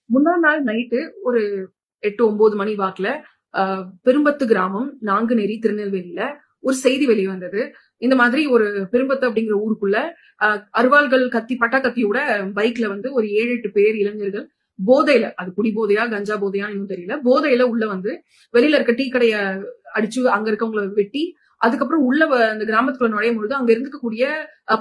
முந்தா நாள் நைட்டு ஒரு 8-9 மணி வாக்குல பெரும்பத்து கிராமம் நாங்குநேரி திருநெல்வேலியில ஒரு செய்தி வெளியே வந்தது. இந்த மாதிரி ஒரு பெரும்பத்து அப்படிங்கிற ஊருக்குள்ள அருவாள்கள் கத்தி பட்டா கத்தியோட பைக்ல வந்து ஒரு 7-8 பேர் இளைஞர்கள் போதையில, அது குடி போதையா கஞ்சா போதையான்னு இன்னும் தெரியல, போதையில உள்ள வந்து வெளியில இருக்க டீ கடைய அடிச்சு அங்க இருக்கவங்களை வெட்டி, அதுக்கப்புறம் உள்ள அந்த கிராமத்துக்குள்ள நுழையும் பொழுது அங்க இருக்கக்கூடிய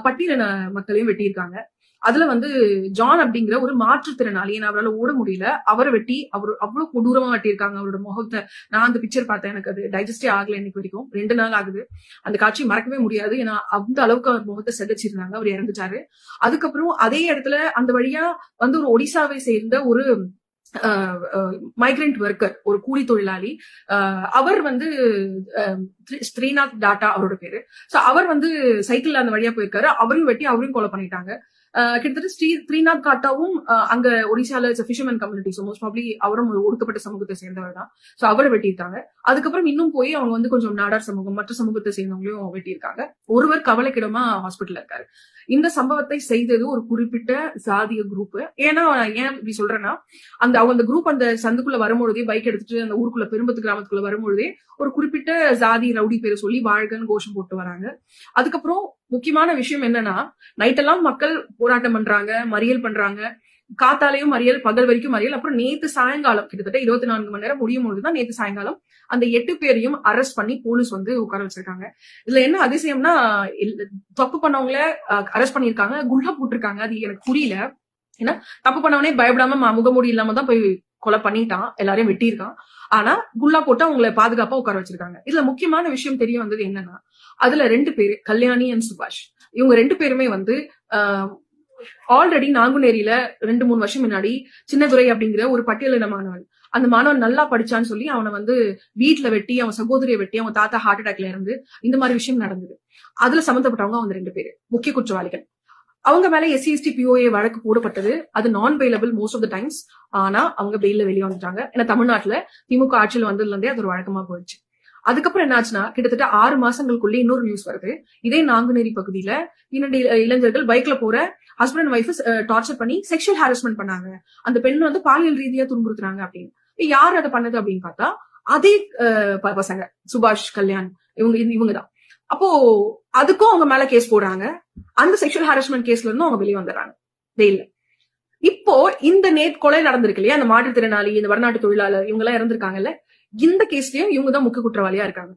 பட்டியலின மக்களையும் வெட்டியிருக்காங்க. அதுல வந்து ஜான் அப்படிங்கிற ஒரு மாற்றுத்திறனாளி, அவரால் ஓட முடியல, அவரை வெட்டி அவர் அவ்வளவு கொடூரமா வெட்டியிருக்காங்க. அவரோட முகத்தை நான் அந்த பிக்சர் பார்த்தேன், எனக்கு அது டைஜஸ்டே ஆகல இன்னைக்கு வரைக்கும். 2 நாள் ஆகுது. அந்த காட்சி மறக்கவே முடியாது. ஏன்னா அந்த அளவுக்கு அவர் முகத்தை செதைச்சிருந்தாங்க. அவர் இறந்துட்டாரு. அதுக்கப்புறம் அதே இடத்துல அந்த வழியா வந்து ஒரு ஒடிசாவை சேர்ந்த ஒரு மைக்ரண்ட் ஒர்க்கர், ஒரு கூலி தொழிலாளி, அவர் வந்து ஸ்ரீநாத் டாட்டா அவரோட பேரு. சோ அவர் வந்து சைக்கிள்ல அந்த வழியா போயிருக்காரு. அவரையும் வெட்டி அவரையும் கொலை பண்ணிட்டாங்க. கிட்டத்தட்ட ஸ்ரீநாத் காட்டாவும் அங்க ஒடிசால fisherman community, so most probably அவரும் ஒரு ஒடுக்கப்பட்ட சமூகத்தை சேர்ந்தவர் தான். ஸோ அவரை வெட்டியிருக்காங்க. அதுக்கப்புறம் இன்னும் போய் அவங்க வந்து கொஞ்சம் நாடார் சமூகம், மற்ற சமூகத்தை சேர்ந்தவங்களையும் வெட்டியிருக்காங்க. ஒருவர் கவலைக்கிடமா ஹாஸ்பிட்டல்ல இருக்காரு. இந்த சம்பவத்தை செய்தது ஒரு குறிப்பிட்ட சாதிய குரூப். ஏன்னா ஏன் இப்படி சொல்றேன்னா, அவங்க அந்த குரூப் அந்த சந்துக்குள்ள வரும்பொழுதே, பைக் எடுத்துட்டு அந்த ஊருக்குள்ள பெரும்பத்து கிராமத்துக்குள்ள வரும்பொழுதே ஒரு குறிப்பிட்ட ஜாதி ரவுடி பேரை சொல்லி வாழ்கன்னு கோஷம் போட்டு வராங்க. அதுக்கப்புறம் முக்கியமான விஷயம் என்னன்னா, நைட்டெல்லாம் மக்கள் போராட்டம் பண்றாங்க, மறியல் பண்றாங்க. காத்தாலையும் மறியல், பகல் வரைக்கும் மறியல். அப்புறம் நேத்து சாயங்காலம் கிட்டத்தட்ட 24 மணி நேரம் முடியும் பொழுதுதான் நேத்து சாயங்காலம் அந்த 8 பேரையும் அரெஸ்ட் பண்ணி போலீஸ் வந்து உட்கார வச்சிருக்காங்க. இதுல என்ன அதிசயம்னா, தப்பு பண்ணவங்கள அரெஸ்ட் பண்ணிருக்காங்க, குண்டா போட்டிருக்காங்க. அது எனக்கு புரியல. ஏன்னா தப்பு பண்ணவனே பயப்படாம முகமூடி இல்லாம தான் போய் கொலை பண்ணிட்டான், எல்லாரையும் வெட்டியிருக்கான். ஆனா குல்லா போட்டு அவங்களை பாதுகாப்பா உட்கார வச்சிருக்காங்க. இதுல முக்கியமான விஷயம் தெரிய வந்தது என்னன்னா, அதுல 2 பேரு, கல்யாணி அண்ட் சுபாஷ், இவங்க 2 பேருமே வந்து ஆல்ரெடி நாங்குநேரியில 2-3 வருஷம் முன்னாடி சின்னதுரை அப்படிங்கிற ஒரு பட்டியலின மாணவன், அந்த மாணவன் நல்லா படிச்சான்னு சொல்லி அவனை வந்து வீட்டுல வெட்டி, அவன் சகோதரியை வெட்டி, அவன் தாத்தா ஹார்ட் அட்டாக்ல இருந்து இந்த மாதிரி விஷயம் நடந்தது. அதுல சம்பந்தப்பட்டவங்க அவங்க 2 பேரு முக்கிய குற்றவாளிகள். அவங்க மேல SC/ST POA வழக்கு போடப்பட்டது. அது non bailable most of the times. ஆனா அவங்க பெயில வெளியே வந்துட்டாங்க. ஏன்னா தமிழ்நாட்டுல திமுக ஆட்சியில் வந்ததுல இருந்தே அது ஒரு வழக்கமா போயிடுச்சு. அதுக்கப்புறம் என்னாச்சுன்னா, கிட்டத்தட்ட 6 மாசங்களுக்குள்ளே இன்னொரு நியூஸ் வருது. இதே நாங்குநேரி பகுதியில 2 இளைஞர்கள் பைக்ல போற ஹஸ்பண்ட் அண்ட் ஒய்ஃப் டார்ச்சர் பண்ணி செக்ஷுவல் ஹாரஸ்மெண்ட் பண்ணாங்க. அந்த பெண் வந்து பாலியல் ரீதியா துன்புறுத்துறாங்க அப்படின்னு. யார் அதை பண்ணது அப்படின்னு பார்த்தா, அதே பசங்க, சுபாஷ், கல்யாண், இவங்கதான். அப்போ அதுக்கும் அவங்க மேல கேஸ் போடுறாங்க. அந்த செக்ஷுவல் ஹாரஸ்மெண்ட் கேஸ்ல இருந்தும் அவங்க வெளியே வந்துடுறாங்க வெயில்ல. இப்போ இந்த கொலை நடந்திருக்கு இல்லையா, அந்த மாற்றுத்திறனாளி, இந்த வடநாட்டு தொழிலாளர், இவங்க எல்லாம் இறந்திருக்காங்கல்ல, இந்த கேஸ்லயும் இவங்க தான் முக்கிய குற்றவாளியா இருக்காங்க.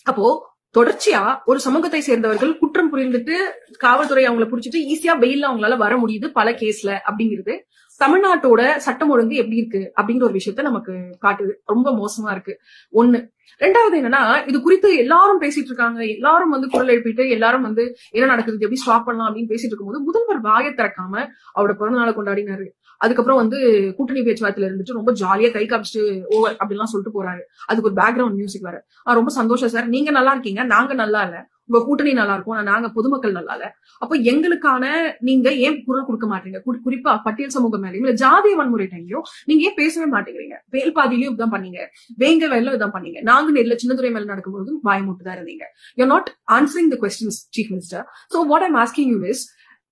அப்போ தொடர்ச்சியா ஒரு சமூகத்தை சேர்ந்தவர்கள் குற்றம் புரிந்துட்டு காவல்துறை அவங்களை புடிச்சிட்டு ஈஸியா வெயில்ல அவங்களால வர முடியுது பல கேஸ்ல அப்படிங்கிறது தமிழ்நாட்டோட சட்டம் ஒழுங்கு எப்படி இருக்கு அப்படிங்கிற ஒரு விஷயத்த நமக்கு காட்டுது. ரொம்ப மோசமா இருக்கு. ஒண்ணு. 2வது என்னன்னா, இது குறித்து எல்லாரும் பேசிட்டு இருக்காங்க, எல்லாரும் வந்து குரல் எழுப்பிட்டு, எல்லாரும் வந்து என்ன நடக்குது, எப்படி ஸ்டாப் பண்ணலாம் அப்படின்னு பேசிட்டு இருக்கும்போது முதல்வர் வாயை திறக்காம அவரோட பிறந்த நாளை கொண்டாடினாரு. அதுக்கப்புறம் வந்து கூட்டணி பேச்சுவார்த்தையில இருந்துட்டு ரொம்ப ஜாலியா கை காமிச்சிட்டு ஓவர் அப்படிலாம் சொல்லிட்டு போறாரு. அதுக்கு ஒரு பேக்ரவுண்ட் மியூசிக் வேற. ரொம்ப சந்தோஷம் சார், நீங்க நல்லா இருக்கீங்க, நாங்க நல்லா இல்ல, உங்க கூட்டணி நல்லா இருக்கும், நாங்க பொதுமக்கள் நல்லா இல்ல. அப்ப எங்களுக்கான நீங்க ஏன் குரல் கொடுக்க மாட்டீங்க? குறிப்பா பட்டியல் சமூகம் மேலேயும் இல்ல ஜாதிய வன்முறை டைம்லயும் நீங்க ஏன் பேசவே மாட்டேங்கிறீங்க? வேல்பாதியிலயும் இதுதான் பண்ணீங்க, வேங்க வேலையிலும் இதுதான் பண்ணீங்க, நாங்குநேரில சின்னதுரை மேல நடக்கும்போதும் வாய் மூட்டுதான் இருந்தீங்க. You not answering the questions, chief minister. So what I'm asking you is,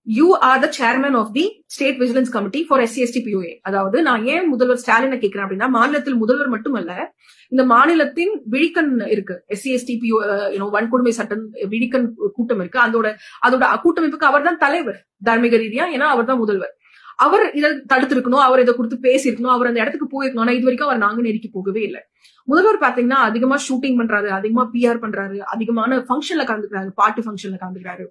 you are the chairman of the state vigilance committee for SC/ST POA. அதாவது நான் ஏன் முதல்வர் ஸ்டாலினை கேட்கிறேன் அப்படின்னா, மாநிலத்தில் முதல்வர் மட்டுமல்ல, இந்த மாநிலத்தின் விழிக்கண் இருக்கு, SC/ST POA வன்கொடுமை சட்டம் விழிக்கண் கூட்டம் இருக்கு. அதோட கூட்டமைப்புக்கு அவர் தான் தலைவர் தார்மீக ரீதியா. ஏன்னா அவர் தான் முதல்வர். அவர் இதை தடுத்திருக்கணும், அவர் இதை கொடுத்து பேசியிருக்கணும், அவர் அந்த இடத்துக்கு போயிருக்கணும். ஆனா இது வரைக்கும் அவர் நாங்குநேரிக்கு போகவே இல்லை. முதல்வர் பாத்தீங்கன்னா அதிகமா ஷூட்டிங் பண்றாரு, அதிகமா PR பண்றாரு, அதிகமான ஃபங்க்ஷன்ல கலந்துக்கிறாரு, பாட்டு ஃபங்க்ஷன்ல கலந்துக்கிறாரு,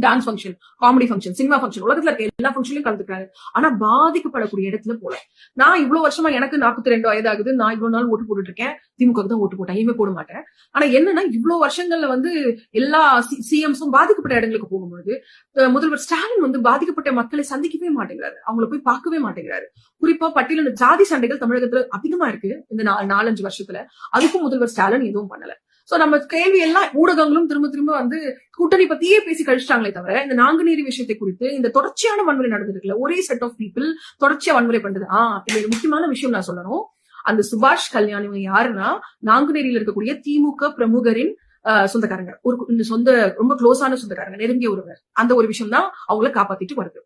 dance function, comedy function, cinema function, உலகத்துல இருக்க எல்லா ஃபங்க்ஷன்லயும் கலந்துக்கிறாரு. ஆனா பாதிக்கப்படக்கூடிய இடத்துல போல. நான் இவ்வளவு வருஷமா, எனக்கு 42 வயதாகுது, நான் இவ்வளவு நாள் ஓட்டு போட்டுட்டு இருக்கேன், திமுக தான் ஓட்டு போட்டேன், இனிமே போட மாட்டேன். ஆனா என்னன்னா, இவ்வளவு வருஷங்கள்ல வந்து எல்லா CMஸும் பாதிக்கப்பட்ட இடங்களுக்கு போகும்பொழுது முதல்வர் ஸ்டாலின் வந்து பாதிக்கப்பட்ட மக்களை சந்திக்கவே மாட்டேங்கிறாரு, அவங்களை போய் பார்க்கவே மாட்டேங்கிறாரு. குறிப்பா பட்டியலின ஜாதி சண்டைகள் தமிழகத்துல அதிகமா இருக்கு இந்த 4-5 வருஷத்துல. அதுக்கும் முதல்வர் ஸ்டாலின் எதுவும் பண்ணல. சோ நம்ம கேள்வி எல்லாம் ஊடகங்களும் திரும்ப திரும்ப வந்து கூட்டணி பத்தியே பேசி கழிச்சிட்டாங்களே தவிர, இந்த நாங்குநேரி விஷயத்தை குறித்து இந்த தொடர்ச்சியான வன்முறை நடந்துருக்குல்ல, ஒரே செட் ஆஃப் பீப்புள் தொடர்ச்சியா வன்முறை பண்றது. இது முக்கியமான விஷயம் நான் சொல்லணும். அந்த சுபாஷ், கல்யாண் இவங்க யாருன்னா, நாங்குநேரியில் இருக்கக்கூடிய திமுக பிரமுகரின் சொந்தக்காரங்க, ஒரு சொந்த ரொம்ப க்ளோஸான சொந்தக்காரங்க, நெருங்கிய ஒருவர். அந்த ஒரு விஷயம் தான் அவங்கள காப்பாத்திட்டு வருது.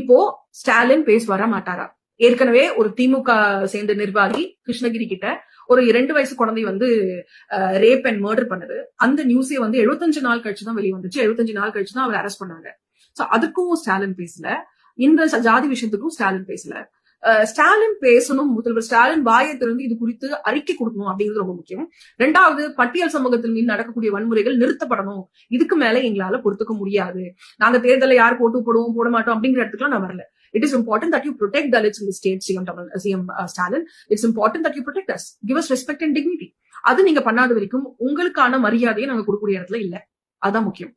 இப்போ ஸ்டாலின் பேசுவாரா மாட்டாரா? ஏற்கனவே ஒரு திமுக சேர்ந்த நிர்வாகி கிருஷ்ணகிரி கிட்ட ஒரு 2 வயசு குழந்தை வந்து ரேப் அண்ட் மர்டர் பண்ணுது. அந்த நியூஸே வந்து 75 நாள் கழிச்சு தான் வெளியே வந்துச்சு. 75 நாள் கழிச்சு தான் அவர் அரெஸ்ட் பண்ணாங்க. சோ அதுக்கும் ஸ்டாலின் பேசல. இந்த ஜாதி விஷயத்துக்கும் ஸ்டாலின் பேசல. ஸ்டாலின் பேசணும், முதல்வர் ஸ்டாலின் வாயை திறந்து இது குறித்து அறிக்கை கொடுக்கணும் அப்படிங்கிறது ரொம்ப முக்கியம். 2வது, பட்டியல் சமூகத்தில் மீது நடக்கக்கூடிய வன்முறைகள் நிறுத்தப்படணும். இதுக்கு மேல எங்களால பொறுத்துக்க முடியாது. நாங்க தேர்தலை யார் போட்டு போடுவோம் போட மாட்டோம் அப்படிங்கிற இடத்துக்குலாம் நான் வரல. It is important that you protect Dalits in the state, CM Stalin. It's important that you protect us. Give us respect and dignity. அது நீங்க பண்ணாத வரைக்கும் உங்களுக்கான மரியாதையை நாங்க கொடுக்கக்கூடிய இடத்துல இல்ல. அதான் முக்கியம்.